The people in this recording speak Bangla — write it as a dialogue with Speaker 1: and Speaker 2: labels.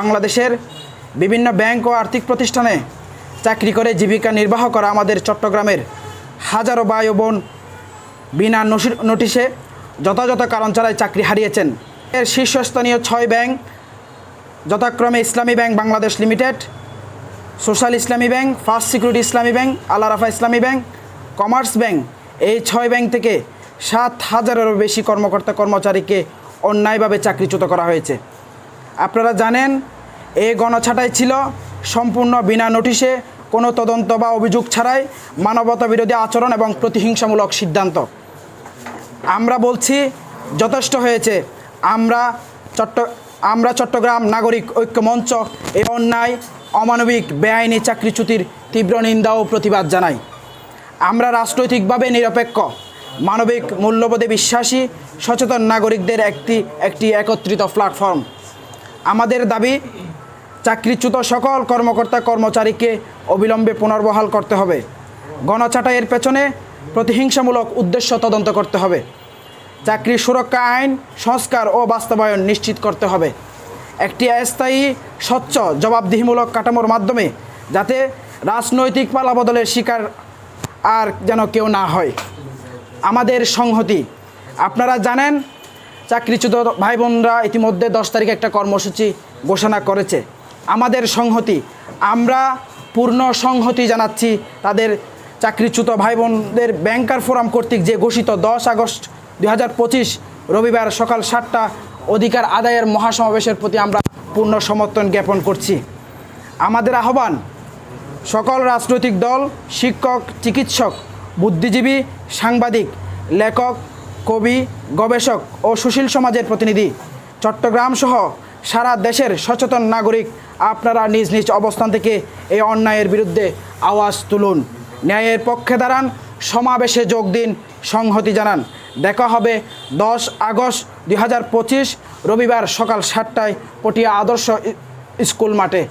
Speaker 1: বাংলাদেশের বিভিন্ন ব্যাংক ও আর্থিক প্রতিষ্ঠানে চাকরি করে জীবিকা নির্বাহ করা আমাদের চট্টগ্রামের হাজারো ভাই ও বোন বিনা নোটিশে যথাযথ কারণ ছাড়াই চাকরি হারিয়েছেন। এর শীর্ষস্থানীয় 6 ব্যাংক যথাক্রমে ইসলামী ব্যাংক বাংলাদেশ লিমিটেড, সোশ্যাল ইসলামী ব্যাংক, ফার্স্ট সিকিউরিটি ইসলামী ব্যাংক, আল আরাফা ইসলামী ব্যাংক, কমার্স ব্যাংক, এই 6 ব্যাংক থেকে 7,000-এরও বেশি কর্মকর্তা কর্মচারীকে অন্যায়ভাবে চাকরিচ্যুত করা হয়েছে। আপনারা জানেন, এই গণছাঁটাই ছিল সম্পূর্ণ বিনা নোটিশে, কোনো তদন্ত বা অভিযোগ ছাড়াই মানবতা বিরোধী আচরণ এবং প্রতিহিংসামূলক সিদ্ধান্ত। আমরা বলছি যথেষ্ট হয়েছে। আমরা চট্টগ্রাম নাগরিক ঐক্য মঞ্চ এই অন্যায়, অমানবিক, বেআইনি চাকরিচ্যুতির তীব্র নিন্দা ও প্রতিবাদ জানাই। আমরা রাজনৈতিকভাবে নিরপেক্ষ, মানবিক মূল্যবোধে বিশ্বাসী, সচেতন নাগরিকদের একটি একত্রিত প্ল্যাটফর্ম। আমাদের দাবি, চাকরিচ্যুত সকল কর্মকর্তা কর্মচারীকে অবিলম্বে পুনর্বহাল করতে হবে। গণছাঁটাইয়ের পেছনে প্রতিহিংসামূলক উদ্দেশ্য তদন্ত করতে হবে। চাকরি সুরক্ষা আইন সংস্কার ও বাস্তবায়ন নিশ্চিত করতে হবে। একটি স্থায়ী, স্বচ্ছ, জবাবদিহিমূলক কাঠামোর মাধ্যমে যাতে রাজনৈতিক পালাবদলের শিকার আর যেন কেউ না হয়। আমাদের সংহতি, আপনারা জানেন চাকরিচ্যুত ভাই বোনরা ইতিমধ্যে 10 তারিখে একটা কর্মসূচি ঘোষণা করেছে। আমাদের সংহতি, আমরা পূর্ণ সংহতি জানাচ্ছি তাদের চাকরিচ্যুত ভাই বোনদের ব্যাংকার ফোরাম কর্তৃক যে ঘোষিত 10 আগস্ট 2025 রবিবার সকাল 7টা অধিকার আদায়ের মহাসমাবেশের প্রতি আমরা পূর্ণ সমর্থন জ্ঞাপন করছি। আমাদের আহ্বান, সকল রাজনৈতিক দল, শিক্ষক, চিকিৎসক, বুদ্ধিজীবী, সাংবাদিক, লেখক, কবি, গবেষক ও সুশীল সমাজের প্রতিনিধি, চট্টগ্রাম সহ সারা দেশের সচেতন নাগরিক, আপনারা নিজ নিজ অবস্থান থেকে এই অন্যায়ের বিরুদ্ধে আওয়াজ তুলুন, ন্যায়ের পক্ষে দাঁড়ান, সমাবেশে যোগ দিন, সংহতি জানান। দেখা হবে 10 আগস্ট 2025 রবিবার সকাল 7টায় পটিয়া আদর্শ স্কুল মাঠে।